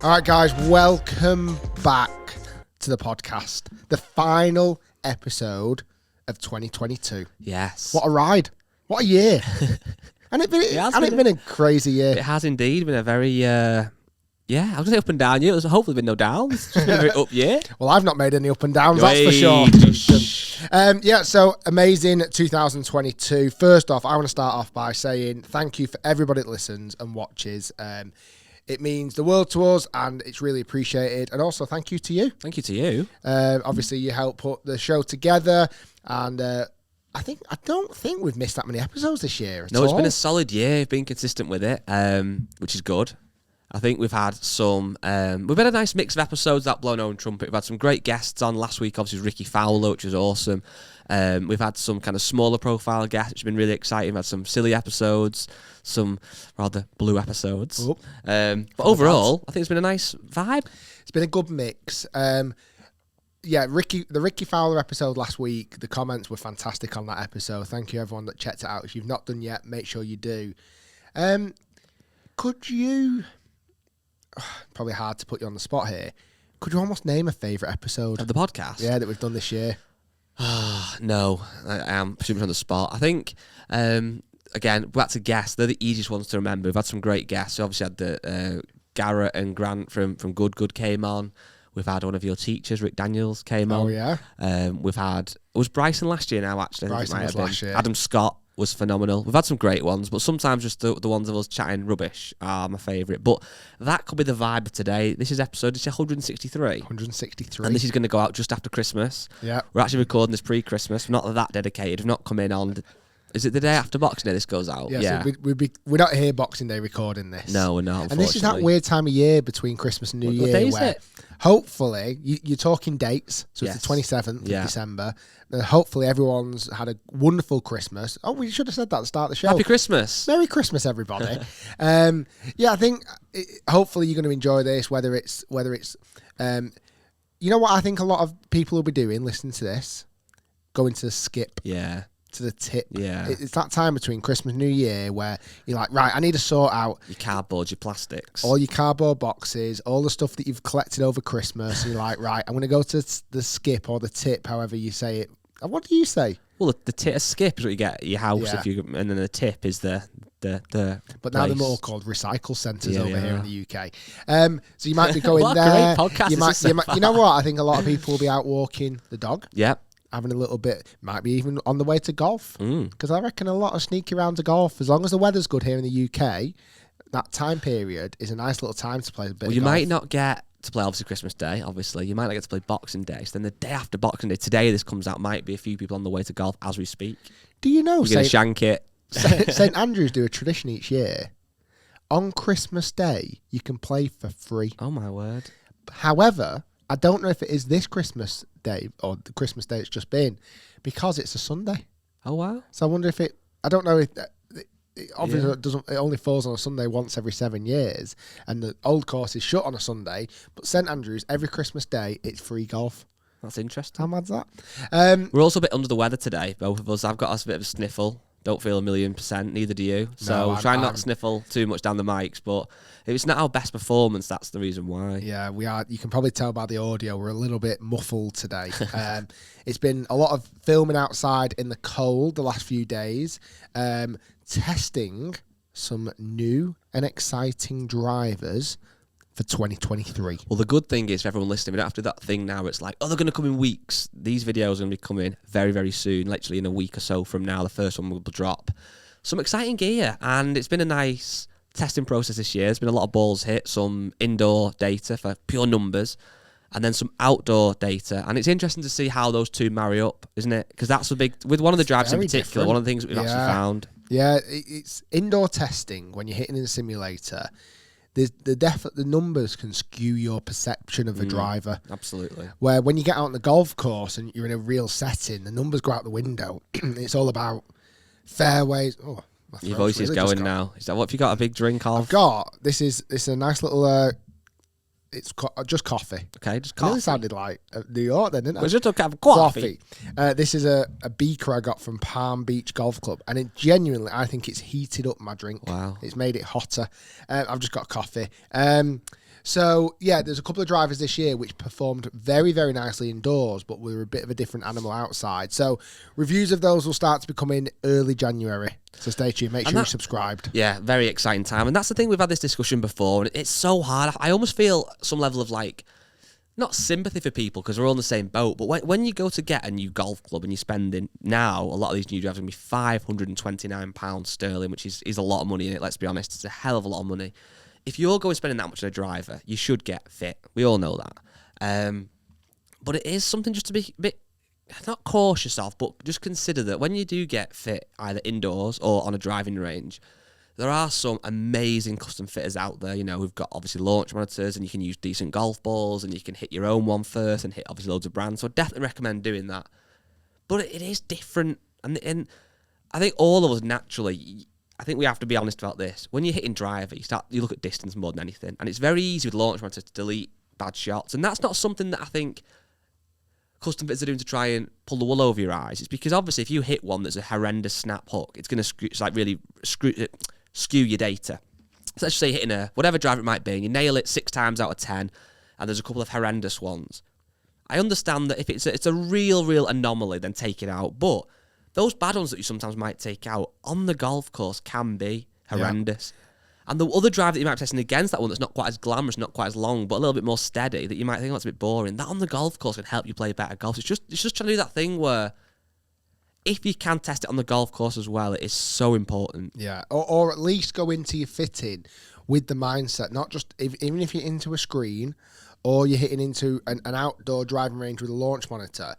All right, guys, welcome back to the podcast. The final episode of 2022. Yes. What a ride. What a year. And it's been a crazy year. It has indeed been a very, I was going to say up and down year. There's hopefully been no downs. It's just been a very up year. Well, I've not made any up and downs, that's for sure. So amazing 2022. First off, I want to start off by saying thank you for everybody that listens and watches. It means the world to us, and it's really appreciated. And also, thank you to you. Thank you to you. Obviously, you helped put the show together, and I don't think we've missed that many episodes this year at all. No, it's been a solid year. We've been consistent with it, which is good. I think we've had a nice mix of episodes, that blown own trumpet. We've had some great guests on. Last week, obviously, was Ricky Fowler, which was awesome. We've had some kind of smaller profile guests, which has been really exciting. We've had some silly episodes, some rather blue episodes. But overall, I think it's been a nice vibe. It's been a good mix. The Ricky Fowler episode last week, the comments were fantastic on that episode. Thank you, everyone that checked it out. If you've not done yet, make sure you do. Could you... probably hard to put you on the spot here. Could you almost name a favourite episode Of the podcast? Yeah, that we've done this year. No, I am super on the spot. I think, again, back to guests, they're the easiest ones to remember. We've had some great guests. We obviously had the Garrett and Grant from Good came on. We've had one of your teachers, Rick Daniels, came on. Oh, yeah? We've had... It was Bryson last year now, actually. Bryson was last year. Adam Scott was phenomenal. We've had some great ones, but sometimes just the ones of us chatting rubbish are my favourite. But that could be the vibe of today. This is episode 163. 163. And this is going to go out just after Christmas. Yeah. We're actually recording this pre-Christmas. We're not that dedicated. We've not come in on... Is it the day after Boxing Day this goes out? Yeah. So we're not here Boxing Day recording this. No, we're not, and this is that weird time of year between Christmas and New Year. What day is it? Hopefully, you're talking dates, so Yes. it's the 27th of December. And hopefully everyone's had a wonderful Christmas. Oh, we should have said that at the start of the show. Happy Christmas. Merry Christmas, everybody. I think hopefully you're going to enjoy this, whether it's you know what I think a lot of people will be doing, listening to this, going to skip. Yeah. To the tip. Yeah. It's that time between Christmas and New Year where you're like, right, I need to sort out Your cardboard, your plastics. all your cardboard boxes, all the stuff that you've collected over Christmas. And you're like, right, I'm going to go to the skip or the tip, however you say it. What do you say? Well, the tip, a skip is what you get at your house, Yeah. and then the tip is the But now they're place. more called recycle centres over Yeah. here in the UK. So you might be going What a there. great podcast You know what? I think a lot of people will be out walking the dog. Yep. Having a little bit, might be even on the way to golf. Because I reckon a lot of sneaky rounds of golf, as long as the weather's good here in the UK, that time period is a nice little time to play a bit Well, of you golf. might not get to play, obviously, Christmas Day, obviously. You might not get to play Boxing Day. So then the day after Boxing Day, today this comes out, might be a few people on the way to golf as we speak. Do you know You're going to shank it. St Andrews do a tradition each year. On Christmas Day, you can play for free. Oh, my word. However, I don't know if it is this Christmas Day or the Christmas Day it's just been, because it's a Sunday. Oh, wow. So I wonder if I don't know if... Obviously, it only falls on a Sunday once every 7 years, and the old course is shut on a Sunday. But St Andrews, every Christmas Day, it's free golf. That's interesting. How mad's that? We're also a bit under the weather today, both of us. I've got a bit of a sniffle. Don't feel 1,000,000%. Neither do you. So try not to sniffle too much down the mics. But if it's not our best performance, that's the reason why. Yeah, we are. You can probably tell by the audio we're a little bit muffled today. It's been a lot of filming outside in the cold the last few days. Testing some new and exciting drivers for 2023. Well, the good thing is for everyone listening, we don't have to do that thing now. It's like, they're going to come in weeks. These videos are going to be coming very, very soon, literally in a week or so from now. The first one will drop. Some exciting gear, and it's been a nice testing process this year. There's been a lot of balls hit, some indoor data for pure numbers, and then some outdoor data. And it's interesting to see how those two marry up, isn't it? Because that's a big, with one of the drives in particular, different. one of the things that we've actually found. Yeah, it's indoor testing when you're hitting in a simulator. The numbers can skew your perception of a driver. Absolutely. Where when you get out on the golf course and you're in a real setting, the numbers go out the window. It's all about fairways. Oh, Your voice is going now. Is that what have you got a big drink of? I've got this is a nice little. It's just coffee. Okay, just It coffee. really sounded like New York then, didn't it? Well, just a cup of coffee. This is a beaker I got from Palm Beach Golf Club, and it genuinely, I think it's heated up my drink. Wow. It's made it hotter. I've just got coffee. So, yeah, there's a couple of drivers this year which performed very, very nicely indoors, but were a bit of a different animal outside. So, reviews of those will start to be coming early January. So, stay tuned. Make sure you're subscribed. Yeah, very exciting time. And that's the thing, we've had this discussion before, and it's so hard. I almost feel some level of, like, not sympathy for people because we're all in the same boat, but when you go to get a new golf club and you're spending now, a lot of these new drivers are going to be £529 sterling, which is a lot of money in it, let's be honest. It's a hell of a lot of money. If you're going spending that much on a driver, you should get fit. We all know that. But it is something just to be a bit, not cautious of, but just consider that when you do get fit, either indoors or on a driving range, there are some amazing custom fitters out there. You know, we've got obviously launch monitors, and you can use decent golf balls, and you can hit your own one first and hit obviously loads of brands. So I definitely recommend doing that. But it is different, and I think all of us naturally, I think we have to be honest about this. When you're hitting driver, you look at distance more than anything, and it's very easy with launch monitors to delete bad shots, and that's not something that I think custom fitters are doing to try and pull the wool over your eyes. It's because obviously if you hit one that's a horrendous snap hook, it's going to really skew your data. So let's just say hitting whatever driver it might be, and you nail it 6 times out of 10, and there's a couple of horrendous ones. I understand that if it's a real anomaly, then take it out. But those bad ones that you sometimes might take out on the golf course can be horrendous. Yeah. And the other driver that you might be testing against, that one that's not quite as glamorous, not quite as long, but a little bit more steady, that you might think, oh, that's a bit boring, that on the golf course can help you play better golf. It's just trying to do that thing where if you can test it on the golf course as well, it is so important. Yeah, or at least go into your fitting with the mindset, not just, even if you're into a screen or you're hitting into an outdoor driving range with a launch monitor,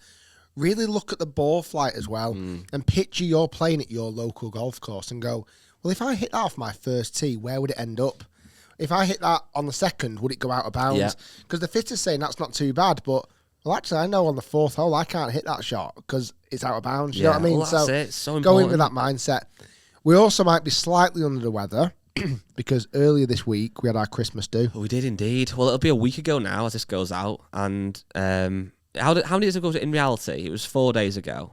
really look at the ball flight as well and picture you're playing at your local golf course and go, well, if I hit that off my first tee, where would it end up? If I hit that on the second, would it go out of bounds? Because the fitter's saying that's not too bad, but well, actually, I know on the 4th hole I can't hit that shot because it's out of bounds. You know what I mean? Well, that's it. It's so important. Go in with that mindset. We also might be slightly under the weather because earlier this week we had our Christmas do. We did indeed. Well, it'll be a week ago now as this goes out. And how many days ago was it in reality? It was 4 days ago.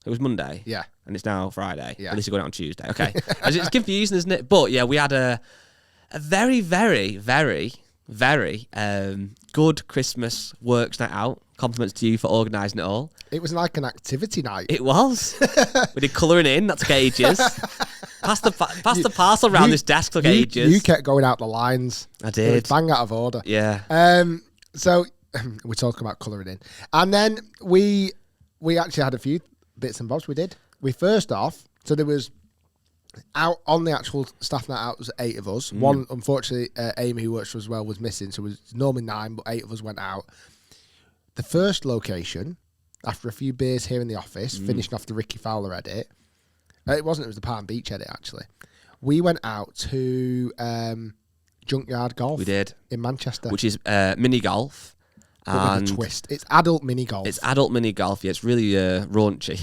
It was Monday. Yeah. And it's now Friday. Yeah. At least it's going out on Tuesday. Okay. It's confusing, isn't it? But yeah, we had a very, very, very, very good Christmas works night out. Compliments to you for organising it all. It was like an activity night. It was. We did colouring in. That took ages. Pass the parcel around this desk took ages. You kept going out the lines. I did. It was bang out of order. Yeah. So we're talking about colouring in. And then we actually had a few bits and bobs we did. We first off, so there was out on the actual staff night out, was 8 of us. One, unfortunately, Amy, who works for us as well, was missing, so it was normally 9, but 8 of us went out. The first location, after a few beers here in the office, finishing off the Ricky Fowler edit, it was the Palm Beach edit, actually. We went out to Junkyard Golf. We did. In Manchester. Which is mini golf. But with a twist. It's adult mini golf. It's adult mini golf. Yeah, it's really raunchy.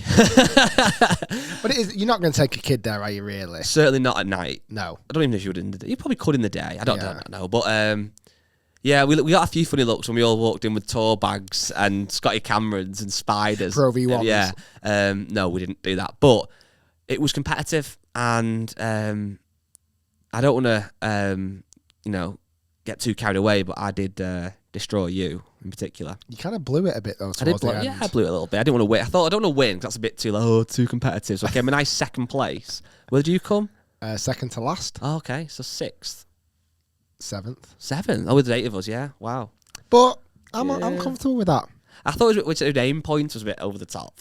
But it is, you're not going to take a kid there, are you, really? Certainly not at night. No. I don't even know if you would in the day. You probably could in the day. I don't know. But yeah, we got a few funny looks when we all walked in with tour bags and Scotty Camerons and spiders. Pro V1s. Yeah. No, we didn't do that. But it was competitive, and I don't want to, get too carried away, but I did destroy you in particular. You kind of blew it a bit though. I blew it a little bit. I didn't want to win. I thought I don't want to win because that's a bit too competitive. So I came a nice second place. Where did you come? Second to last. Oh, okay, so 6th, 7th. 7th. Oh, with 8 of us, yeah. Wow. But I'm comfortable with that. I thought the aim point was a bit over the top.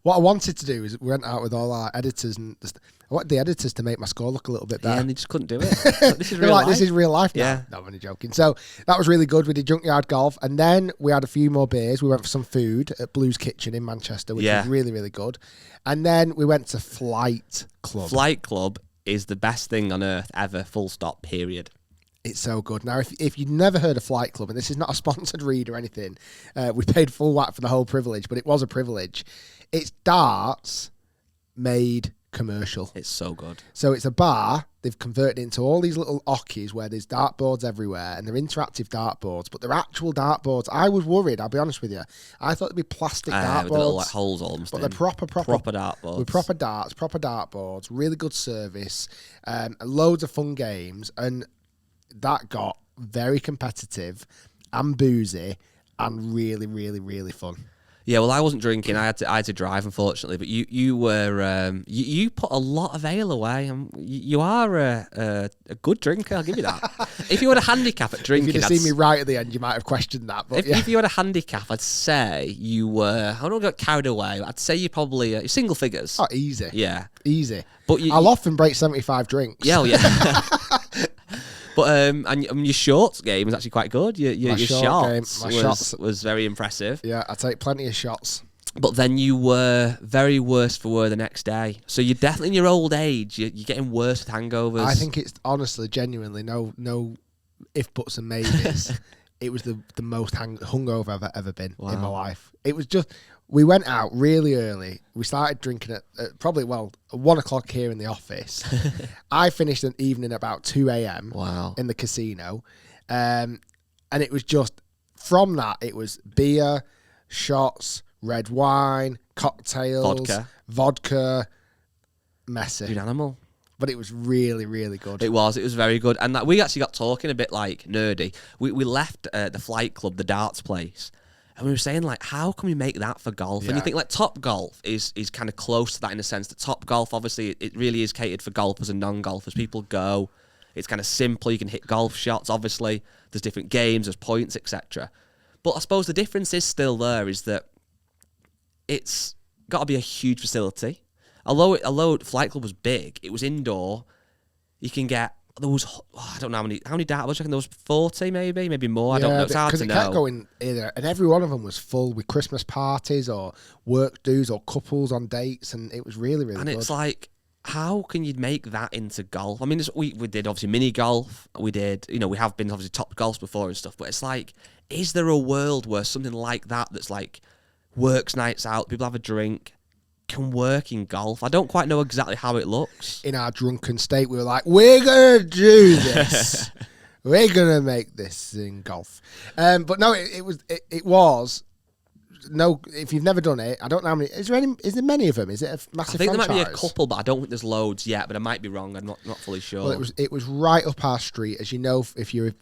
What I wanted to do is we went out with all our editors and I wanted the editors to make my score look a little bit better. Yeah, and they just couldn't do it. This is real life. This is real life now. Yeah. No, I'm only joking. So that was really good. We did Junkyard Golf, and then we had a few more beers. We went for some food at Blues Kitchen in Manchester, which was really, really good. And then we went to Flight Club. Flight Club is the best thing on earth ever, full stop, period. It's so good. Now, if you've never heard of Flight Club, and this is not a sponsored read or anything, we paid full whack for the whole privilege, but it was a privilege. It's darts made commercial. It's so good. So it's a bar. They've converted it into all these little ockies where there's dartboards everywhere, and they're interactive dartboards, but they're actual dartboards. I was worried, I'll be honest with you. I thought it'd be plastic dartboards. With the little holes almost. But they're proper dartboards. With proper darts, proper dartboards, really good service, loads of fun games, and that got very competitive and boozy and really, really, really fun. Yeah, well, I wasn't drinking. I had to drive, unfortunately. But you were you put a lot of ale away. You are a good drinker. I'll give you that. If you had a handicap at drinking, If you'd have seen me right at the end, you might have questioned that. But if you had a handicap, I'd say you were. I don't get carried away. I'd say you're probably you're single figures. Oh, easy. Yeah, easy. But I'll often break 75 drinks. Yeah, well, yeah. But and your shorts game was actually quite good. Your shots was very impressive. Yeah, I take plenty of shots. But then you were very worse for wear the next day. So you're definitely in your old age. You're getting worse with hangovers. I think it's honestly, genuinely, no if, buts and maybes. It was the most hungover I've ever been in my life. It was just, we went out really early. We started drinking at probably, 1 o'clock here in the office. I finished an evening at about 2 a.m. Wow. in the casino. And it was just, from that, it was beer, shots, red wine, cocktails, vodka, messy. You're an animal. But it was really, really good. It was very good. And we actually got talking a bit like nerdy. We left the flight club, the darts place, and we were saying like, how can we make that for golf? Yeah. And you think like Top Golf is kind of close to that in the sense that Top Golf, obviously, it really is catered for golfers and non-golfers. People go, it's kind of simple. You can hit golf shots, obviously. There's different games, there's points, etc. But I suppose the difference is still there, is that it's got to be a huge facility. Although Flight Club was big, it was indoor. You can get, there was, I don't know how many data was. I reckon there was 40 maybe more. I don't know. It's hard to know. Because it kept going either, and every one of them was full with Christmas parties or work dues or couples on dates, and it was really, really good. And it's like, how can you make that into golf? I mean, we did obviously mini golf. We did, we have been obviously Top Golfs before and stuff, but it's like, is there a world where something like that's like works nights out, people have a drink, can work in golf? I don't quite know exactly how it looks. In our drunken state, we were like, we're going to do this. We're going to make this in golf. But no, it was. No, if you've never done it, I don't know how many. Is there many of them? Is it a massive franchise? I think there might be a couple, but I don't think there's loads yet. But I might be wrong. I'm not fully sure. Well, it was right up our street, as you know. If you're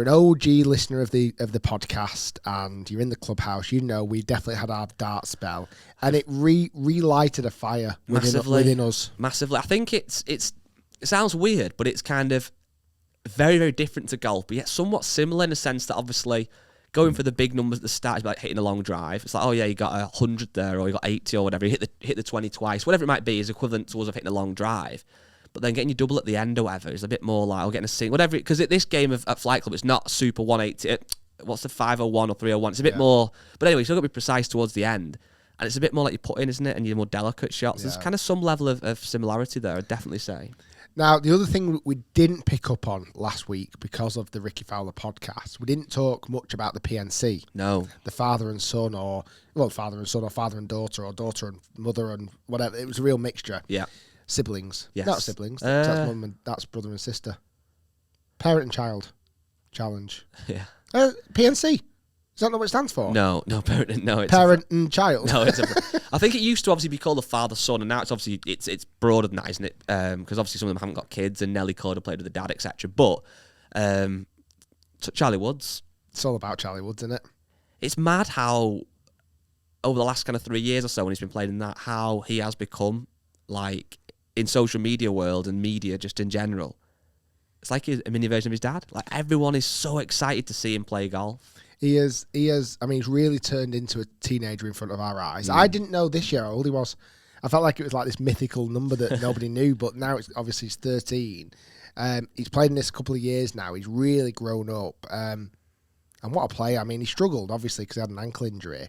an OG listener of the podcast and you're in the clubhouse, we definitely had our dart spell, and it relighted a fire within us. Massively. I think it sounds weird, but it's kind of very, very different to golf, but yet somewhat similar in the sense that obviously, going for the big numbers at the start is like hitting a long drive. It's like, oh yeah, you got 100 there, or you got 80 or whatever. You hit the 20 twice, whatever it might be, is equivalent to us of hitting a long drive. But then getting your double at the end or whatever is a bit more like, or getting a single, whatever. Because this game at Flight Club, it's not super 180. What's the 501 or 301? It's a bit more. But anyway, you still got to be precise towards the end, and it's a bit more like you put in, isn't it? And your more delicate shots. Yeah. There's kind of some level of similarity there, I'd definitely say. Now, the other thing we didn't pick up on last week because of the Ricky Fowler podcast, we didn't talk much about the PNC. No. The father and son, or father and daughter, or daughter and mother and whatever. It was a real mixture. Yeah. Siblings. Yes. Not siblings. That's brother and sister. Parent and child challenge. Yeah. PNC. Is that not what it stands for? No, parent. No, it's parent and child. No, I think it used to obviously be called the father-son, and now it's obviously it's broader than that, isn't it? Because obviously some of them haven't got kids, and Nelly Corder played with the dad, etc. But Charlie Woods. It's all about Charlie Woods, isn't it? It's mad how over the last kind of 3 years or so, when he's been playing in that, how he has become like in social media world and media just in general. It's like a mini version of his dad. Like everyone is so excited to see him play golf. He is. I mean, he's really turned into a teenager in front of our eyes. I didn't know this year how old he was. I felt like it was like this mythical number that nobody knew, but now it's obviously he's 13. He's played in this a couple of years now. He's really grown up. And what a player. I mean, he struggled, obviously, because he had an ankle injury.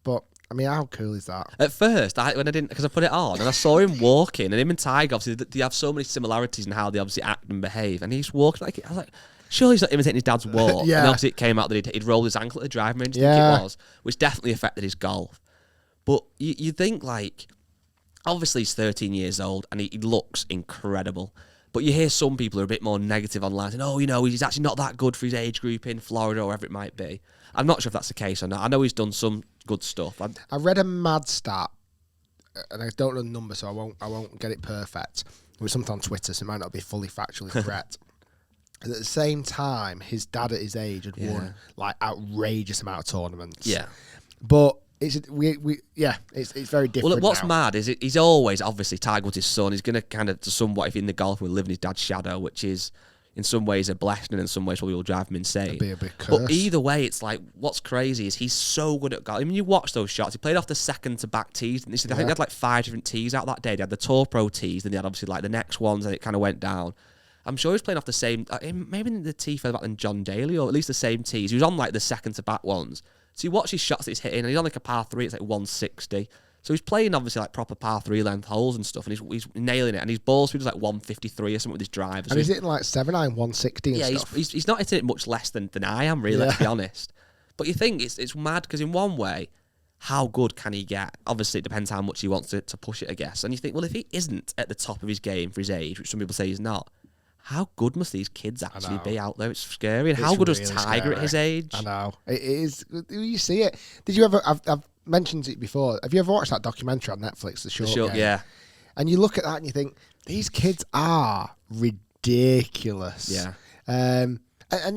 But, I mean, how cool is that? At first, because I put it on, and I saw him walking, and him and Tiger, obviously, they have so many similarities in how they obviously act and behave. And he's walking like, I was like, surely he's not imitating his dad's walk. Yeah. And obviously it came out that he'd rolled his ankle at the driving range, I think it was, which definitely affected his golf. But you think, like, obviously he's 13 years old and he looks incredible. But you hear some people who are a bit more negative online saying, oh, he's actually not that good for his age group in Florida or wherever it might be. I'm not sure if that's the case or not. I know he's done some good stuff. I read a mad stat, and I don't know the number, so I won't get it perfect. It was something on Twitter, so it might not be fully factually correct. And at the same time, his dad at his age had won like outrageous amount of tournaments. Yeah. But it's it's very different. Well, what's now. mad is he's always, obviously, Tiger Woods' his son. He's going to kind of, somewhat, if in the golf, will live in his dad's shadow, which is in some ways a blessing and in some ways probably will drive him insane. It'd be a big curse. But either way, it's like, what's crazy is he's so good at golf. I mean, you watch those shots. He played off the second to back tees. And I think they had like 5 different tees out that day. They had the Tour Pro tees, then they had obviously like the next ones, and it kind of went down. I'm sure he's playing off the same, maybe the tee further back than John Daly, or at least the same tees. He was on like the second to back ones. So you watch his shots that he's hitting, and he's on like a par 3, it's like 160. So he's playing obviously like proper par 3 length holes and stuff, and he's nailing it. And his ball speed is like 153 or something with his driver. And he's hitting like 7 iron 160 and stuff. He's not hitting it much less than I am, really, let's be honest. But you think it's mad because in one way, how good can he get? Obviously, it depends how much he wants to push it, I guess. And you think, well, if he isn't at the top of his game for his age, which some people say he's not, how good must these kids actually be out there? It's scary. And how good was Tiger at his age? I know. It is. You see it. Did you ever... I've mentioned it before. Have you ever watched that documentary on Netflix, The Short Game? Yeah. And you look at that and you think, these kids are ridiculous. Yeah. And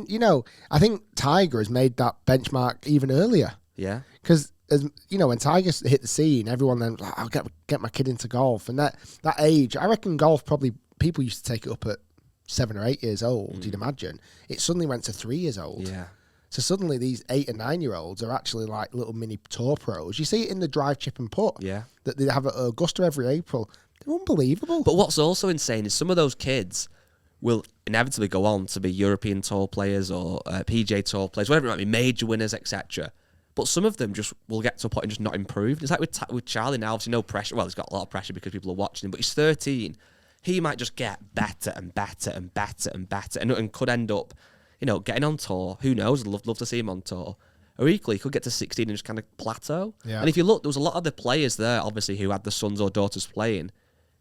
you know, I think Tiger has made that benchmark even earlier. Yeah. Because, as you know, when Tiger hit the scene, everyone then, like, I'll get my kid into golf. And that age, I reckon golf probably, people used to take it up at 7 or 8 years old, you'd imagine. It suddenly went to 3 years old. Yeah. So suddenly these 8 and 9 year olds are actually like little mini tour pros. You see it in the drive, chip and putt. Yeah. That they have at Augusta every April. They're unbelievable. But what's also insane is some of those kids will inevitably go on to be European Tour players or PGA Tour players, whatever it might be, major winners, etc. But some of them just will get to a point and just not improve. It's like with Charlie now, obviously no pressure. Well, he's got a lot of pressure because people are watching him, but he's 13. He might just get better and better and better and better and could end up, you know, getting on tour. Who knows? I'd love to see him on tour. Or equally, he could get to 16 and just kind of plateau. Yeah. And if you look, there was a lot of the players there, obviously, who had the sons or daughters playing,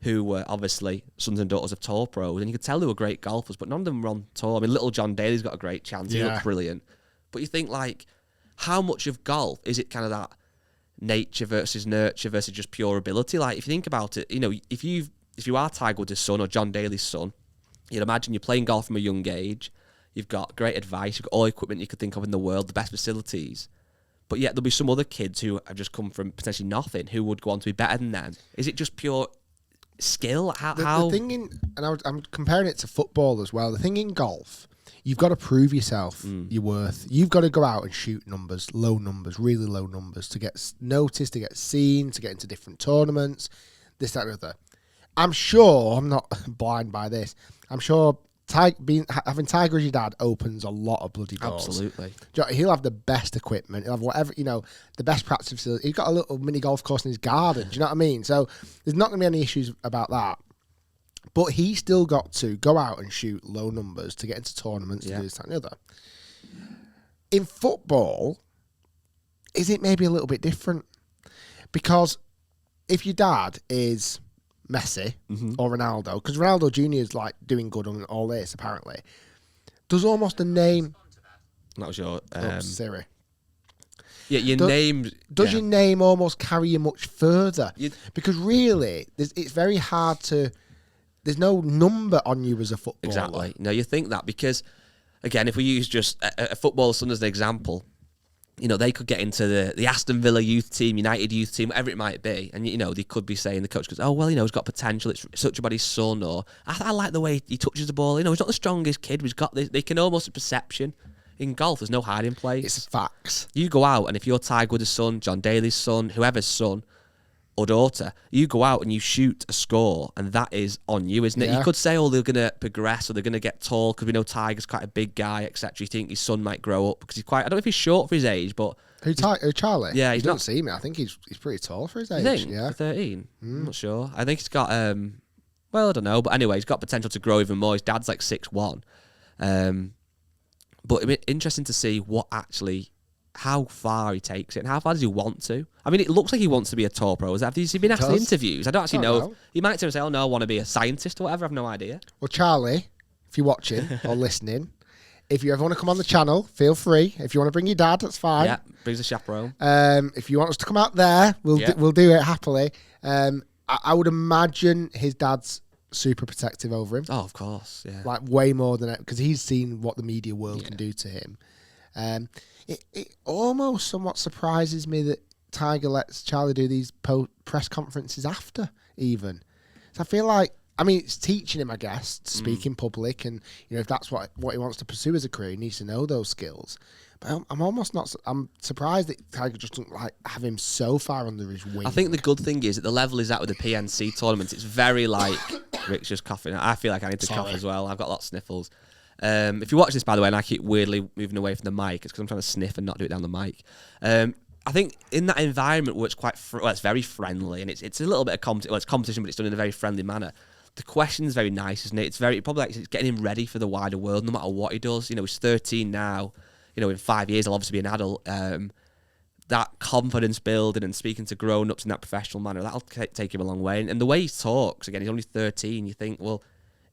who were obviously sons and daughters of tour pros. And you could tell they were great golfers, but none of them were on tour. I mean, little John Daly's got a great chance. He looks brilliant. But you think, like, how much of golf is it kind of that nature versus nurture versus just pure ability? Like, if you think about it, you know, if you are Tiger Woods' son or John Daly's son, you'd imagine you're playing golf from a young age. You've got great advice. You've got all the equipment you could think of in the world, the best facilities. But yet there'll be some other kids who have just come from potentially nothing who would go on to be better than them. Is it just pure skill? How? The thing in, and I'm comparing it to football as well. The thing in golf, you've got to prove yourself, your worth. You've got to go out and shoot numbers, low numbers, really low numbers to get noticed, to get seen, to get into different tournaments, this, that, and the other. I'm sure, I'm not blind by this, I'm sure having Tiger as your dad opens a lot of bloody doors. Absolutely. He'll have the best equipment. He'll have whatever, you know, the best practice facility. He's got a little mini golf course in his garden. Do you know what I mean? So there's not going to be any issues about that. But he still got to go out and shoot low numbers to get into tournaments, to do this, that, and the other. In football, is it maybe a little bit different? Because if your dad is Messi or Ronaldo, because Ronaldo Jr. is like doing good on all this, apparently, does almost a name... That was your... Siri. Yeah, your name... Does your name almost carry you much further? Because really, it's very hard to... There's no number on you as a footballer. Exactly. No, you think that because, again, if we use just a football son as an example, you know, they could get into the Aston Villa youth team, United youth team, whatever it might be. And, you know, they could be saying, the coach goes, oh, well, you know, he's got potential. It's such about his son. Or, I like the way he touches the ball. You know, he's not the strongest kid. But he's got this. They can almost perception. In golf, there's no hiding place. It's facts. You go out, and if you're Tiger Woods' son, John Daly's son, whoever's son or daughter, you go out and you shoot a score, and that is on you, isn't it? You could say, oh, they're going to progress or they're going to get tall because we know Tiger's quite a big guy, etc. You think his son might grow up because he's quite... I don't know if he's short for his age, but... Who Charlie? Yeah, he's not see me. I think he's pretty tall for his age. You think? Yeah, for 13? I'm not sure. I think he's got... well, I don't know, but anyway, he's got potential to grow even more. His dad's like 6'1". But it'd be interesting to see what actually... how far he takes it and how far does he want to. I mean, it looks like he wants to be a tour pro. Have you been asked in interviews? I don't actually know. He might say, oh, no, I want to be a scientist or whatever. I have no idea. Well, Charlie, if you're watching or listening, if you ever want to come on the channel, feel free. If you want to bring your dad, that's fine. Yeah, brings a chaperone. If you want us to come out there, we'll do it happily. I would imagine his dad's super protective over him. Oh, of course, yeah. Like way more than because he's seen what the media world can do to him. It almost somewhat surprises me that Tiger lets Charlie do these press conferences after even. So I feel like, I mean, it's teaching him, I guess, to speak in public, and if that's what he wants to pursue as a career, he needs to know those skills. But I'm almost not. I'm surprised that Tiger just doesn't have him so far under his wing. I think the good thing is that the level is at with the PNC tournament. It's very like Rick's just coughing. I feel like I need to cough as well. I've got lots of sniffles. If you watch this, by the way, and I keep weirdly moving away from the mic, it's because I'm trying to sniff and not do it down the mic. I think in that environment where it's quite, it's very friendly and it's a little bit of competition. Well, it's competition, but it's done in a very friendly manner. The question is very nice, isn't it? It's very probably like it's getting him ready for the wider world, no matter what he does. He's 13 now. In 5 years he'll obviously be an adult. That confidence building and speaking to grown-ups in that professional manner, that'll take him a long way. And the way he talks, again, he's only 13. You think, well,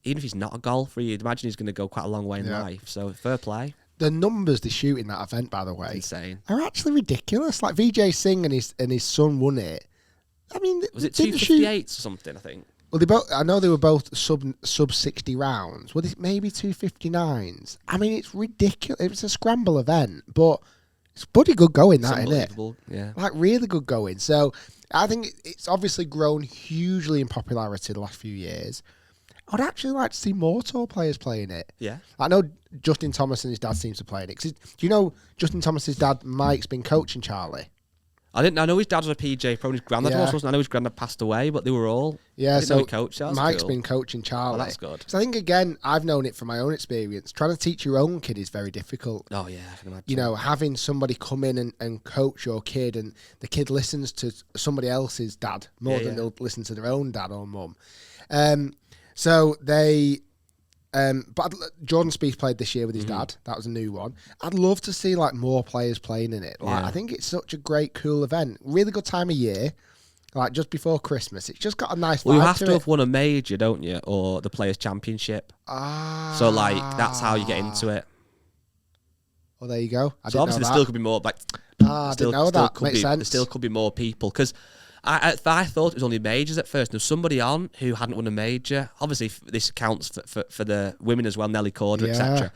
even if he's not a golfer, you'd imagine he's going to go quite a long way in life. So fair play. The numbers they shoot in that event, by the way, insane, are actually ridiculous. Like Vijay Singh and his son won it. I mean, was it 258 or something? I think. Well, I know they were both sub 60 rounds. Well, maybe 259s. I mean, it's ridiculous. It was a scramble event, but it's bloody good going, that, isn't it? Yeah. Like, really good going. So, I think it's obviously grown hugely in popularity the last few years. I'd actually like to see more tour players playing it. Yeah. I know Justin Thomas and his dad seems to play it. Do you know Justin Thomas's dad, Mike's been coaching Charlie? I know his dad was a PJ, probably his granddad wasn't. I know his granddad passed away, but they were all. Yeah, so Mike's been coaching Charlie. Oh, that's good. So I think, again, I've known it from my own experience. Trying to teach your own kid is very difficult. Oh, yeah, I can imagine. Having somebody come in and coach your kid, and the kid listens to somebody else's dad more than they'll listen to their own dad or mum. So they... but Jordan Spieth played this year with his dad. That was a new one. I'd love to see more players playing in it. I think it's such a great, cool event. Really good time of year. Just before Christmas. It's just got a nice vibe. Well, you have to have won a major, don't you? Or the Players' Championship. So, that's how you get into it. Well, there you go. So, obviously, there still could be more. I didn't know that. Makes sense. There still could be more people. Because I thought it was only majors at first. There was somebody on who hadn't won a major. Obviously, this counts for the women as well, Nelly Corder, etc.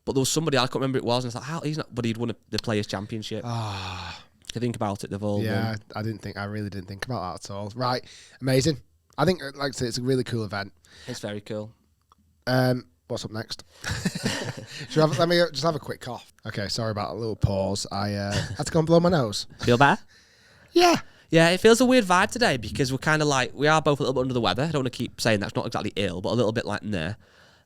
But there was somebody, I can't remember who it was, and I thought, how he's not, but he'd won the Players' Championship. If you think about it, they've all won. I really didn't think about that at all. Right, amazing. I think, like I said, it's a really cool event. It's very cool. What's up next? Let me just have a quick cough. Okay, sorry about a little pause. I had to go and blow my nose. Feel better? Yeah. Yeah, it feels a weird vibe today because we're kind of we are both a little bit under the weather. I don't want to keep saying that's not exactly ill, but a little bit like there.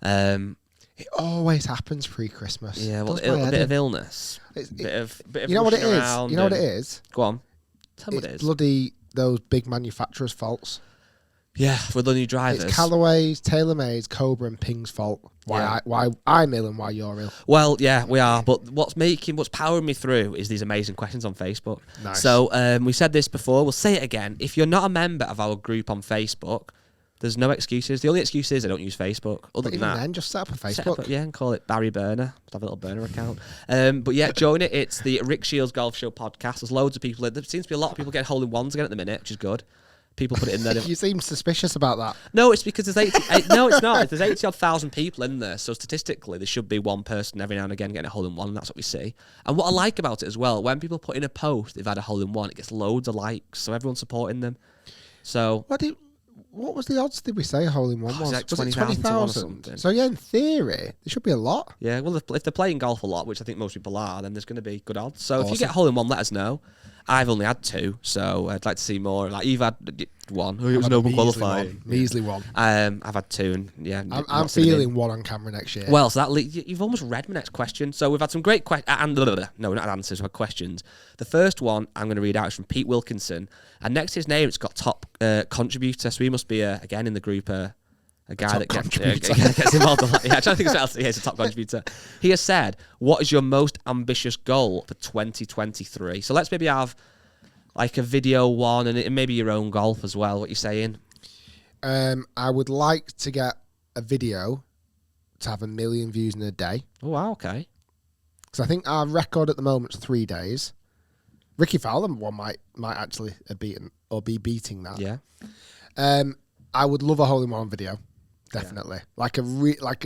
It always happens pre-Christmas. Yeah, well, a bit of illness. Bit of you know what it is? You know what it is? Go on. Tell me what it is. Bloody those big manufacturers' faults. Yeah, with the new drivers. It's Callaway's, TaylorMade's, Cobra and Ping's fault. Why I'm ill and why you're ill. Well, yeah, we are. But what's powering me through is these amazing questions on Facebook. Nice. So we said this before. We'll say it again. If you're not a member of our group on Facebook, there's no excuses. The only excuse is I don't use Facebook. Other than that, then just set up a Facebook. And call it Barry Burner. Have a little burner account. But yeah, join it. It's the Rick Shiels Golf Show podcast. There's loads of people. There seems to be a lot of people getting hole-in-ones again at the minute, which is good. People put it in there. You seem suspicious about that. No, it's because there's 80. No, it's not. There's 80,000 people in there, so statistically there should be one person every now and again getting a hole-in-one, and that's what we see. And what I like about it as well, when people put in a post they've had a hole-in-one, it gets loads of likes, so everyone's supporting them. So what was the odds? Did we say a hole-in-one was? Like was it 20,000 or something? So yeah, in theory, there should be a lot. Yeah, well, if they're playing golf a lot, which I think most people are, then there's going to be good odds. So Awesome. If you get a hole-in-one, let us know. I've only had 2, so I'd like to see more. Like you've had 1. It was an open qualifying. Measly one. I've had 2, and yeah. I'm feeling 1 on camera next year. Well, so you've almost read my next question. So we've had some great questions. No, not answers. We've had questions. The first one I'm going to read out is from Pete Wilkinson, and next to his name it's got top contributor. So he must be again in the group. A guy that gets involved a lot. Yeah, I'm trying to think of something else. Yeah, he's a top contributor. He has said, what is your most ambitious goal for 2023? So let's maybe have like a video one and maybe your own golf as well. What you're saying? I would like to get a video to have 1 million views in a day. Oh, wow, okay. Because I think our record at the moment is 3 days. Ricky Fowler one might actually have beaten or be beating that. Yeah. I would love a hole-in-one video. definitely. Like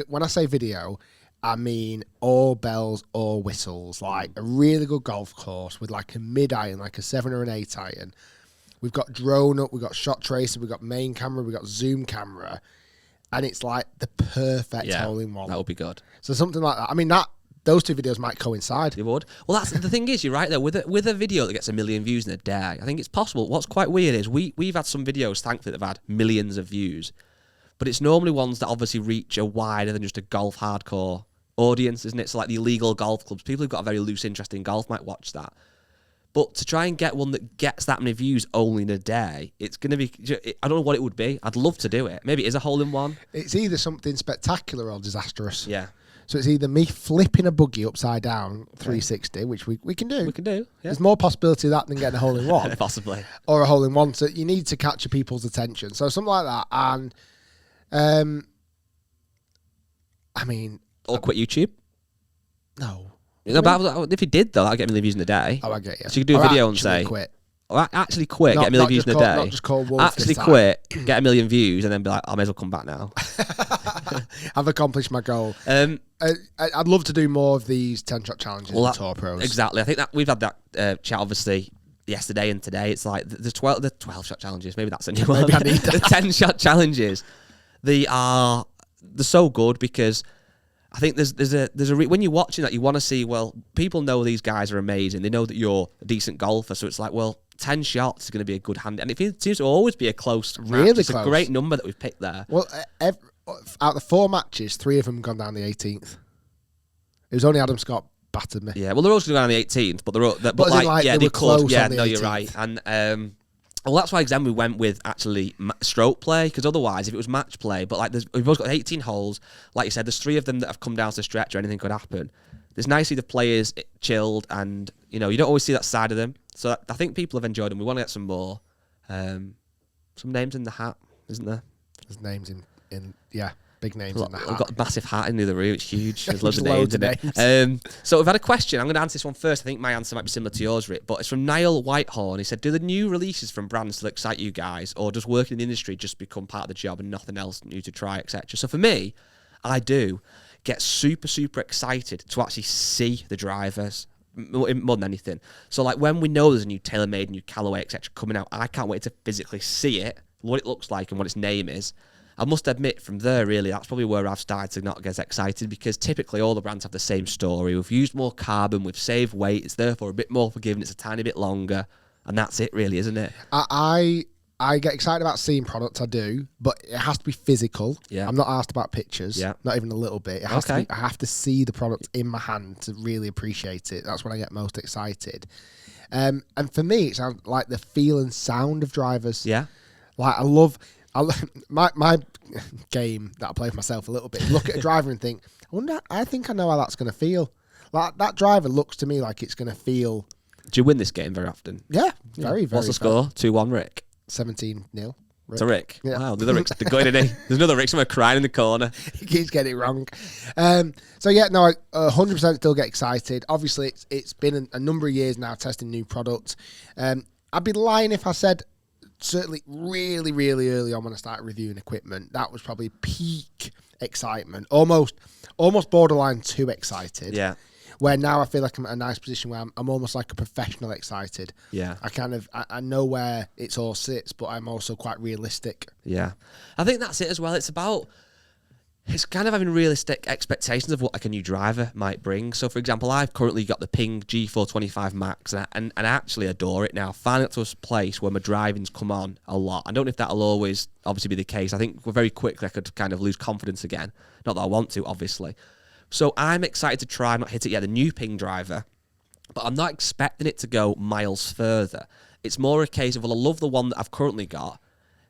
when I say video, I mean all bells, all whistles. Like a really good golf course with like a mid iron, like a 7 or an 8 iron. We've got drone up, we've got shot tracer, we've got main camera, we've got zoom camera, and it's like the perfect hole in one. That would be good. So something like that. I mean, those two videos might coincide. They would. Well, that's the thing is, you're right there. With a video that gets 1 million views in a day, I think it's possible. What's quite weird is we've had some videos, thankfully, that have had millions of views, but it's normally ones that obviously reach a wider than just a golf hardcore audience, isn't it? So like the illegal golf clubs, people who've got a very loose interest in golf might watch that. But to try and get one that gets that many views only in a day, it's going to be... I don't know what it would be. I'd love to do it. Maybe it is a hole-in-one. It's either something spectacular or disastrous. Yeah. So it's either me flipping a buggy upside down 360, which we can do. We can do, yeah. There's more possibility of that than getting a hole-in-one. Possibly. Or a hole-in-one. So you need to capture people's attention. So something like that. And, I mean... Or quit YouTube? No. If you did, though, that would get 1 million views in a day. Oh, I get you. So you could do a video and say... Quit. Actually quit, get 1 million views in a day. Not just call Wolf Actually quit, get 1 million views, and then be like, I may as well come back now. I've accomplished my goal. I'd love to do more of these 10-shot challenges with Tour Pros. Exactly. I think that we've had that chat, obviously, yesterday and today. It's like the 12-shot challenges. Maybe that's a new one. Maybe I need that. The 10-shot challenges. They're so good because... I think when you're watching that, you want to see, well, people know these guys are amazing. They know that you're a decent golfer. So it's like, well, 10 shots is going to be a good hand. And it seems to always be a close match. Really It's close. a great number that we've picked there. Well, out of the 4 matches, 3 of them gone down the 18th. It was only Adam Scott battered me. Yeah, well, they're also going on the 18th, but they're they were close. Yeah, on the no, 18th. you're right. And well, that's why then we went with actually stroke play, because otherwise, if it was match play, but like we've both got 18 holes, like you said, there's 3 of them that have come down to the stretch, or anything could happen. It's nice to see the players chilled, and you don't always see that side of them. So I think people have enjoyed them. We want to get some more. Some names in the hat, isn't there? There's names in big names in the hat. We've got a massive hat in the other room. It's huge. There's loads of Loads names of in it. So we've had a question. I'm going to answer this one first. I think my answer might be similar to yours, Rick, but it's from Niall Whitehorn. He said, do the new releases from brands still excite you guys, or does working in the industry just become part of the job and nothing else new to try, etc.? So for me, I do get super, super excited to actually see the drivers more than anything. So like when we know there's a new TaylorMade, new Callaway, etc. coming out, I can't wait to physically see it, what it looks like and what its name is. I must admit, from there, really, that's probably where I've started to not get as excited, because typically all the brands have the same story. We've used more carbon, we've saved weight, it's therefore a bit more forgiving, it's a tiny bit longer, and that's it, really, isn't it? I get excited about seeing products, I do, but it has to be physical. Yeah. I'm not asked about pictures, not even a little bit. It has to be, I have to see the product in my hand to really appreciate it. That's when I get most excited. And for me, it's like the feel and sound of drivers. Yeah. Like I love my game that I play with myself a little bit. Look at a driver and think, I think I know how that's going to feel. Like that driver looks to me like it's going to feel. Do you win this game very often? Yeah, very, very. What's the score? 2-1, Rick. 17-0. To Rick. Yeah. Wow, the other Rick's good, isn't he? There's another Rick somewhere crying in the corner. He keeps getting it wrong. So yeah, no, I 100% still get excited. Obviously, it's been a number of years now testing new products. I'd be lying if I said. Certainly really, really early on when I started reviewing equipment, that was probably peak excitement. Almost borderline too excited. Yeah. Where now I feel like I'm at a nice position where I'm almost like a professional excited. Yeah. I know where it all sits, but I'm also quite realistic. Yeah. I think that's it as well. It's kind of having realistic expectations of what like a new driver might bring. So, for example, I've currently got the Ping G425 Max, and I actually adore it now. Finally got to a place where my driving's come on a lot. I don't know if that'll always obviously be the case. I think very quickly I could kind of lose confidence again. Not that I want to, obviously. So I'm excited to try, not hit it yet, the new Ping driver, but I'm not expecting it to go miles further. It's more a case of, well, I love the one that I've currently got.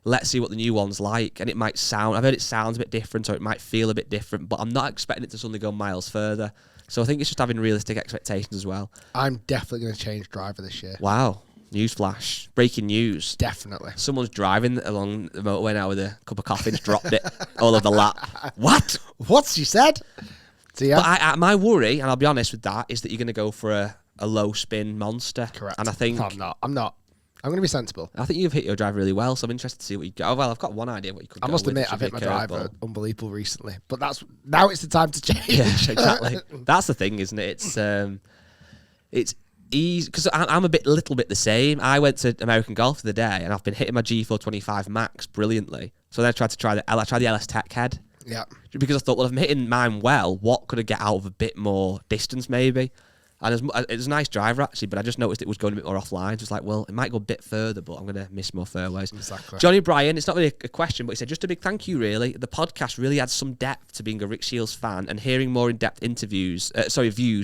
Let's see what the new one's like. And it might sound, I've heard it sounds a bit different, or it might feel a bit different, but I'm not expecting it to suddenly go miles further. So I think it's just having realistic expectations as well. I'm definitely going to change driver this year. Wow. Newsflash. Breaking news. Definitely. Someone's driving along the motorway now with a cup of coffee and just dropped it all over the lap. What? What she said? So yeah. But my worry, and I'll be honest with that, is that you're going to go for a low spin monster. Correct. And I think... I'm not. I'm going to be sensible. I think you've hit your drive really well, so I'm interested to see what you go. Oh, well, I've got one idea what you could I go must with. admit, It I've should hit be my a driver curveball. unbelievable recently. But now it's the time to change. Yeah, exactly. That's the thing, isn't it? It's easy because I'm a little bit the same. I went to American Golf the other day, and I've been hitting my G425 Max brilliantly. So then I tried the LS Tech head. Yeah. Because I thought, well, if I'm hitting mine well, what could I get out of a bit more distance maybe? And it was a nice driver, actually, but I just noticed it was going a bit more offline. So it's like, well, it might go a bit further, but I'm going to miss more fairways. Exactly. Johnny Bryan, it's not really a question, but he said, just a big thank you, really. The podcast really adds some depth to being a Rick Shiels fan, and hearing more in-depth views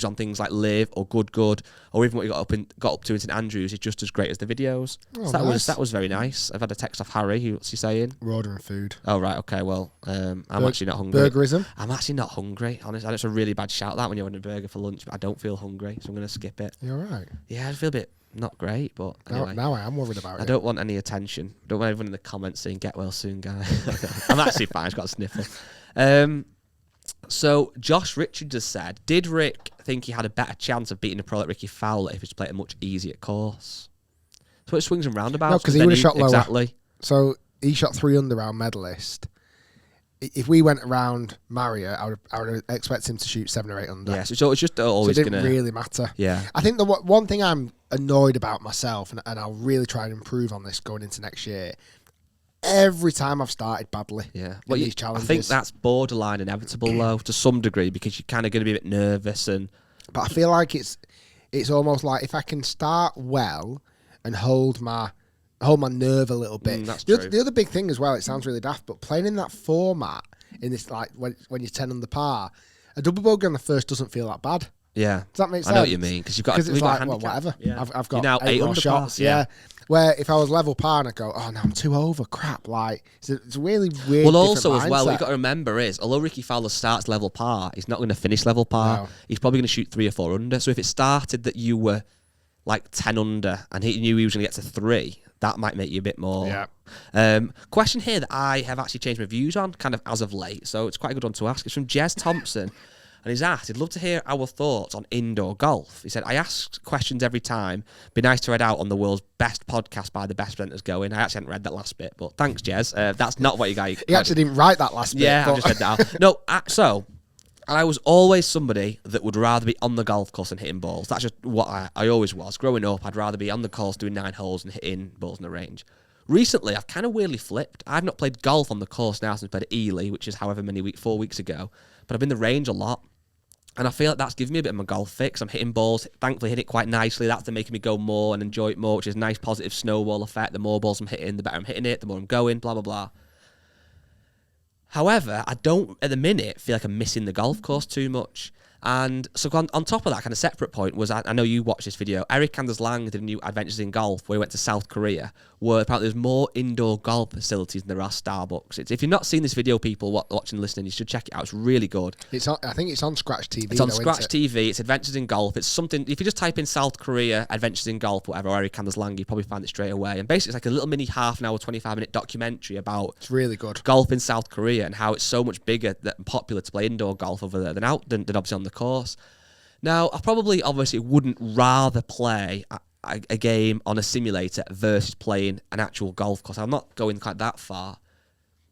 on things like Live or Good, or even what you got up to in St Andrews is just as great as the videos. Oh, So nice. that was very nice. I've had a text off Harry. What's he saying? We're ordering food. Oh, right, okay, well, I'm actually not hungry. Burgerism? I'm actually not hungry, honestly. It's a really bad shout that when you're having a burger for lunch, but I don't feel hungry, so I'm going to skip it. You're right. Yeah, I feel a bit not great, but anyway. Now I am worried about it. I don't want any attention. I don't want everyone in the comments saying, get well soon, guy. I'm actually fine. I've got a sniffle. So Josh Richards has said, did Rick think he had a better chance of beating a pro like Ricky Fowler if he's played a much easier course? So it swings and roundabouts. No, because he would have shot lower. Exactly. So he shot 3 under round medalist. If we went around Marriott, I would expect him to shoot 7 or 8 under. Yeah, so it's just always so it didn't really matter. Yeah. I think the one thing I'm annoyed about myself, and I'll really try and improve on this going into next year, every time I've started badly in these challenges. I think that's borderline inevitable, though, to some degree, because you're kind of going to be a bit nervous. But I feel like it's almost like if I can start well and hold my nerve a little bit. That's the true. The other big thing as well, it sounds really daft, but playing in that format, in this, like when you're 10 under par, a double bogey on the first doesn't feel that bad. Yeah. Does that make sense? I know what you mean, because Because it's like, well, handicap. whatever. Yeah. I've You're got now 8 more under shots. par, Yeah. Where if I was level par and I go, oh no, I'm 2 over, crap. Like it's a really weird. Well, also different as well, what mindset. you've got to remember is, although Ricky Fowler starts level par, he's not going to finish level par. No. He's probably going to shoot 3 or 4 under. So if it started that you were like 10 under and he knew he was going to get to 3, that might make you a bit more. Yeah. Question here that I have actually changed my views on, kind of as of late. So it's quite a good one to ask. It's from Jez Thompson. And he's asked, he'd love to hear our thoughts on indoor golf. He said, I ask questions every time. Be nice to read out on the world's best podcast by the best presenters going. I actually hadn't read that last bit, but thanks, Jez. That's not what you got. He actually didn't write that last bit. Yeah, but I just read that out. No, so I was always somebody that would rather be on the golf course than hitting balls. That's just what I always was. Growing up, I'd rather be on the course doing 9 holes and hitting balls in the range. Recently, I've kind of weirdly flipped. I've not played golf on the course now since I played at Ely, which is however many 4 weeks ago. But I've been in the range a lot. And I feel like that's given me a bit of my golf fix. I'm hitting balls, thankfully hit it quite nicely. That's making me go more and enjoy it more, which is a nice positive snowball effect. The more balls I'm hitting, the better I'm hitting it, the more I'm going, blah, blah, blah. However, I don't, at the minute, feel like I'm missing the golf course too much. And so on top of that, kind of separate point was, I know you watched this video, Eric Anders Lang did a new Adventures in Golf where he went to South Korea, where apparently there's more indoor golf facilities than there are Starbucks. If you've not seen this video, people watching and listening, you should check it out. It's really good. I think it's on Scratch TV. It's on Scratch TV. It's Adventures in Golf. It's something, if you just type in South Korea, Adventures in Golf, whatever, or Eric Anders Lang, you probably find it straight away. And basically, it's like a little mini half an hour, 25-minute documentary about It's really good. golf in South Korea and how it's so much bigger and popular to play indoor golf over there than obviously on the course. Now, I probably obviously wouldn't rather play a game on a simulator versus playing an actual golf course. I'm not going quite that far,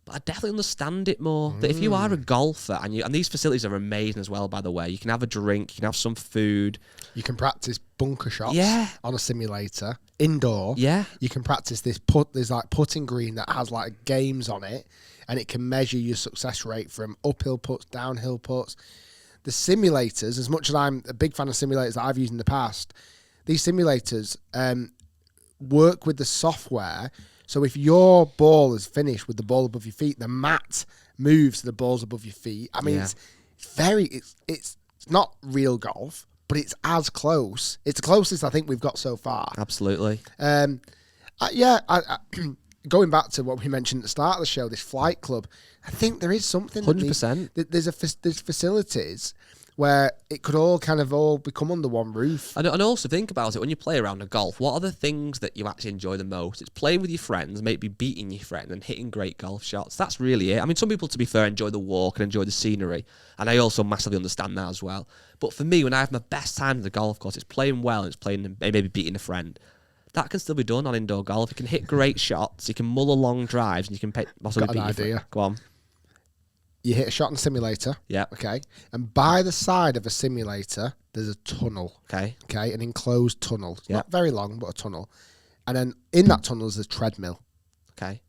but I definitely understand it more. That if you are a golfer and these facilities are amazing as well, by the way, you can have a drink, you can have some food, You can practice bunker shots on a simulator indoor. Yeah. You can practice there's like putting green that has like games on it, and it can measure your success rate from uphill putts, downhill putts. The simulators, as much as I'm a big fan of simulators that I've used in the past, these simulators work with the software. So if your ball is finished with the ball above your feet, the mat moves to the balls above your feet. I mean, it's not real golf, but it's as close. It's the closest I think we've got so far. Absolutely. Going back to what we mentioned at the start of the show, this flight club, I think there is something. 100%. There's facilities where it could all become under one roof. And also think about it, when you play around a golf, what are the things that you actually enjoy the most? It's playing with your friends, maybe beating your friend and hitting great golf shots. That's really it. I mean, some people, to be fair, enjoy the walk and enjoy the scenery, and I also massively understand that as well. But for me, when I have my best time at the golf course, it's playing well and it's playing maybe beating a friend. that can still be done on indoor golf. You can hit great shots, you can muller long drives, and you can possibly Got an beat your idea. friend. Go on. You hit a shot in simulator. Yeah. Okay. And by the side of a simulator, there's a tunnel. Okay. Okay. An enclosed tunnel. It's Yeah. not very long, but a tunnel. And then in that tunnel is a treadmill. Okay.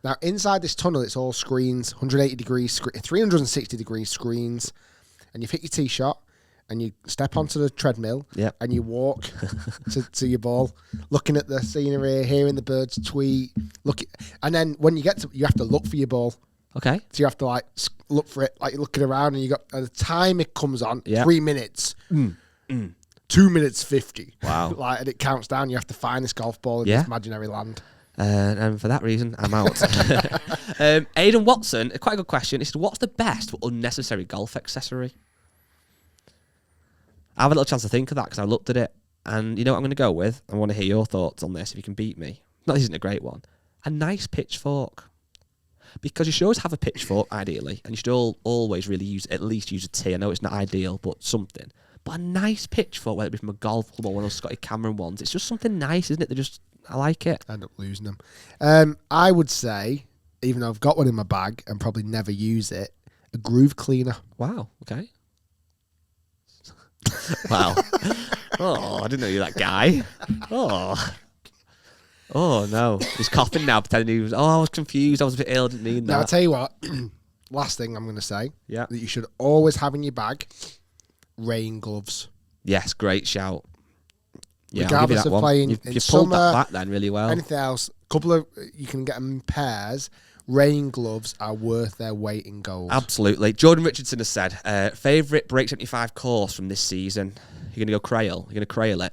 Now, inside this tunnel, it's all screens, 180 degrees, 360 degree screens. And you've hit your tee shot, and you step onto the treadmill, Yep. and you walk to your ball, looking at the scenery, hearing the birds tweet. And then when you get to, you have to look for your ball. Okay. So you have to look for it, like you're looking around, and you got the time it comes on, Yeah. 3 minutes, 2 minutes 50. Wow. And it counts down. You have to find this golf ball in Yeah. this imaginary land. And for that reason, I'm out. Aidan Watson, quite a good question. He said, what's the best but unnecessary golf accessory? I have a little chance to think of that because I looked at it. And you know what I'm going to go with? I want to hear your thoughts on this if you can beat me. No, this isn't a great one. A nice pitchfork. Because you should always have a pitchfork, ideally. And you should always really at least use a tee. I know it's not ideal, but something. But a nice pitchfork, whether it be from a golf club or one of those Scotty Cameron ones, it's just something nice, isn't it? I like it. I end up losing them. I would say, even though I've got one in my bag and probably never use it, a groove cleaner. Wow. Okay. Wow. Oh, I didn't know you were that guy. Oh no. He's coughing now, pretending he was. Oh, I was confused. I was a bit ill. I didn't mean that. Now, I'll tell you what. Last thing I'm going to say. Yeah. That you should always have in your bag, rain gloves. Yes, great shout. Yeah, Regardless of playing You've in pulled summer, that back then really well. Anything else? You can get them in pairs. Rain gloves are worth their weight in gold. Absolutely. Jordan Richardson has said, favourite Break 75 course from this season? You're going to go Crail? You're going to Crail it?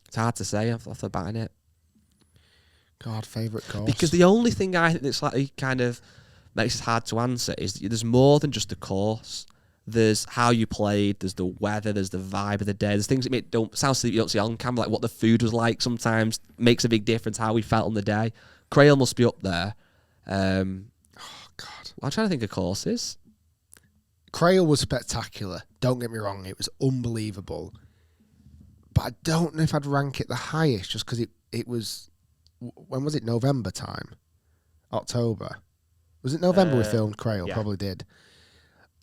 It's hard to say off the bat, innit? God, favourite course. Because the only thing I think that slightly kind of makes it hard to answer is that there's more than just the course. There's how you played, there's the weather, there's the vibe of the day. There's things that sound silly you don't see on camera, like what the food was like sometimes makes a big difference, how we felt on the day. Crail must be up there. Oh, God. I'm trying to think of courses. Crail was spectacular. Don't get me wrong. It was unbelievable. But I don't know if I'd rank it the highest just because it was... When was it? November time? October? Was it November we filmed Crail? Yeah. Probably did.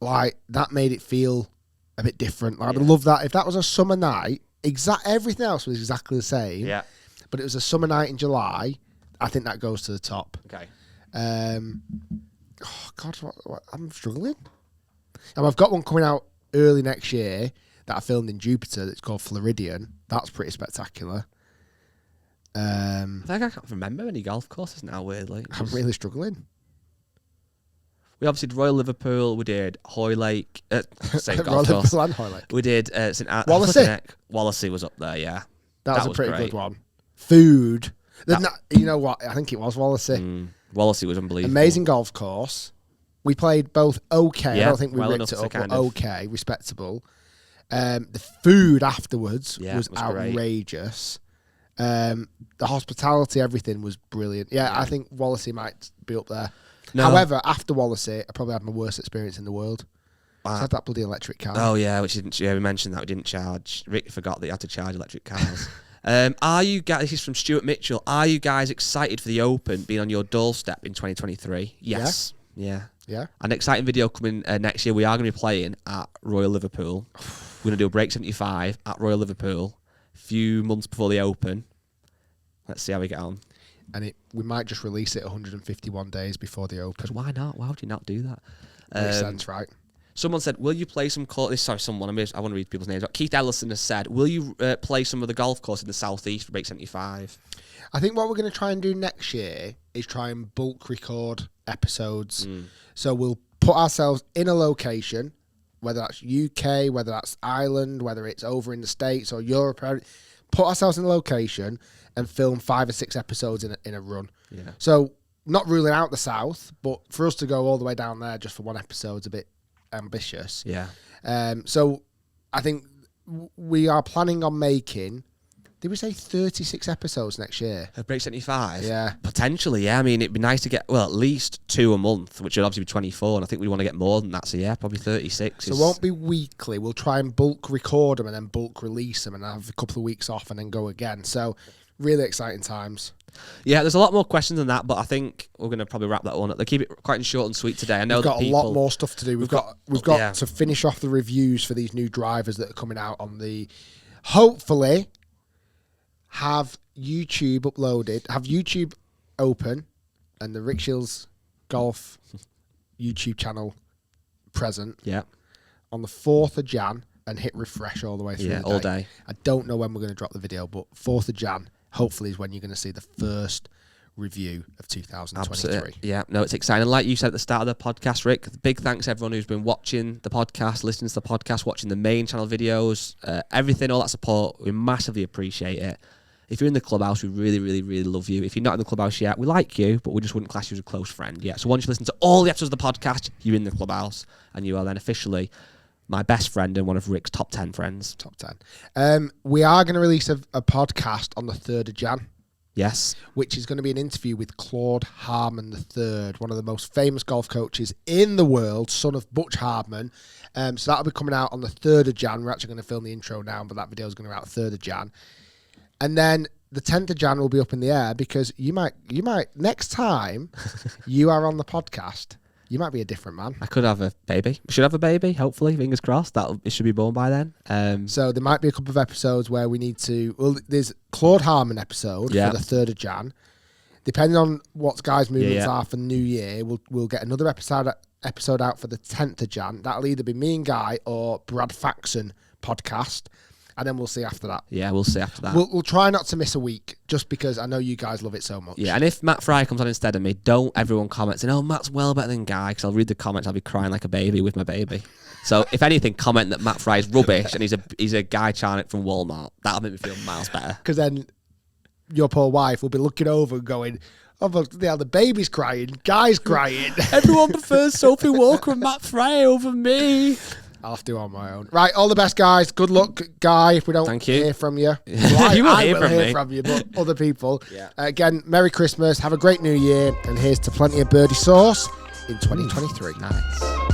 Like, that made it feel a bit different. Like, I'd love that. If that was a summer night, everything else was exactly the same. Yeah. But it was a summer night in July. I think that goes to the top. Okay. Oh, God, what, I'm struggling. And I've got one coming out early next year that I filmed in Jupiter that's called Floridian. That's pretty spectacular. I think I can't remember any golf courses now, weirdly. I'm really struggling. We obviously did Royal Liverpool, we did Hoylake, same Royal golf course. Liverpool and Hoylake. We did St. Wallasey. Wallasey was up there, yeah. That was a pretty great. good one. Food. You know what? I think it was Wallasey. Wallasey was unbelievable. Amazing golf course. We played both okay. Yeah, I don't think we well ripped enough it to up, kind but of- okay, respectable. The food afterwards Yeah, was was great. outrageous. The hospitality, everything was brilliant. Yeah, I think Wallasey might be up there. No. However, after Wallasey, I probably had my worst experience in the world. I had that bloody electric car. Oh yeah, which didn't. Yeah, we mentioned that we didn't charge. Rick forgot that you had to charge electric cars. Are you guys? This is from Stuart Mitchell. Are you guys excited for the Open being on your doorstep in 2023? Yes. Yeah. Yeah. An exciting video coming next year. We are going to be playing at Royal Liverpool. We're going to do a Break 75 at Royal Liverpool a few months before the Open. Let's see how we get on. And we might just release it 151 days before the Open. Because why not? Why would you not do that? Makes sense, right? Someone said, will you play some course? Sorry, someone. I want to read people's names. Keith Ellison has said, will you play some of the golf course in the southeast for Break 75? I think what we're going to try and do next year is try and bulk record episodes. So we'll put ourselves in a location, whether that's UK, whether that's Ireland, whether it's over in the States or Europe. Put ourselves in a location and film 5 or 6 episodes in a run. Yeah. So not ruling out the South, but for us to go all the way down there just for one episode is a bit ambitious. Yeah. So I think we are planning on making Did we say 36 episodes next year? Break 75? Yeah. Potentially, yeah. I mean, it'd be nice to get, well, at least 2 a month, which would obviously be 24, and I think we want to get more than that. So, yeah, probably 36. So it won't be weekly. We'll try and bulk record them and then bulk release them and have a couple of weeks off and then go again. So, really exciting times. Yeah, there's a lot more questions than that, but I think we're going to probably wrap that one up. They keep it quite short and sweet today. I know we've got that a lot more stuff to do. We've got to finish off the reviews for these new drivers that are coming out on the... Hopefully... have YouTube uploaded, have YouTube open and the Rick Shiels Golf YouTube channel present on the 4th of Jan and hit refresh all the way through the day. All day. I don't know when we're going to drop the video, but 4th of Jan hopefully is when you're going to see the first review of 2023. Absolutely. Yeah, no, it's exciting. Like you said at the start of the podcast, Rick, big thanks to everyone who's been watching the podcast, listening to the podcast, watching the main channel videos, everything, all that support. We massively appreciate it. If you're in the clubhouse, we really, really, really love you. If you're not in the clubhouse yet, we like you, but we just wouldn't class you as a close friend yet. So once you listen to all the episodes of the podcast, you're in the clubhouse, and you are then officially my best friend and one of Rick's top 10 friends. Top 10. We are going to release a podcast on the 3rd of Jan. Yes. Which is going to be an interview with Claude Harmon III, one of the most famous golf coaches in the world, son of Butch Harmon. So that'll be coming out on the 3rd of Jan. We're actually going to film the intro now, but that video is going to be out 3rd of Jan. And then the 10th of Jan will be up in the air because you might next time you are on the podcast, you might be a different man. I could have a baby. We should have a baby, hopefully, fingers crossed. It should be born by then. So there might be a couple of episodes where we need to... Well, there's Claude Harmon episode for the 3rd of Jan. Depending on what guys' movements are for New Year, we'll get another episode out for the 10th of Jan. That'll either be me and Guy or Brad Faxon podcast. And then we'll see after that. Yeah, we'll see after that. We'll try not to miss a week, just because I know you guys love it so much. Yeah, and if Matt Fry comes on instead of me, don't everyone comment saying, oh, Matt's well better than Guy, because I'll read the comments, I'll be crying like a baby with my baby. So if anything, comment that Matt Fry is rubbish and he's a Guy Charnock from Walmart. That'll make me feel miles better. Because then your poor wife will be looking over and going, oh, but the baby's crying, Guy's crying. Everyone prefers Sophie Walker and Matt Fry over me. I'll have to do it on my own. Right, all the best, guys. Good luck, Guy, if we don't hear from you. Well, you will I hear will from hear me. from you, but other people. Yeah. Again, Merry Christmas. Have a great New Year. And here's to plenty of birdie sauce in 2023. Nice.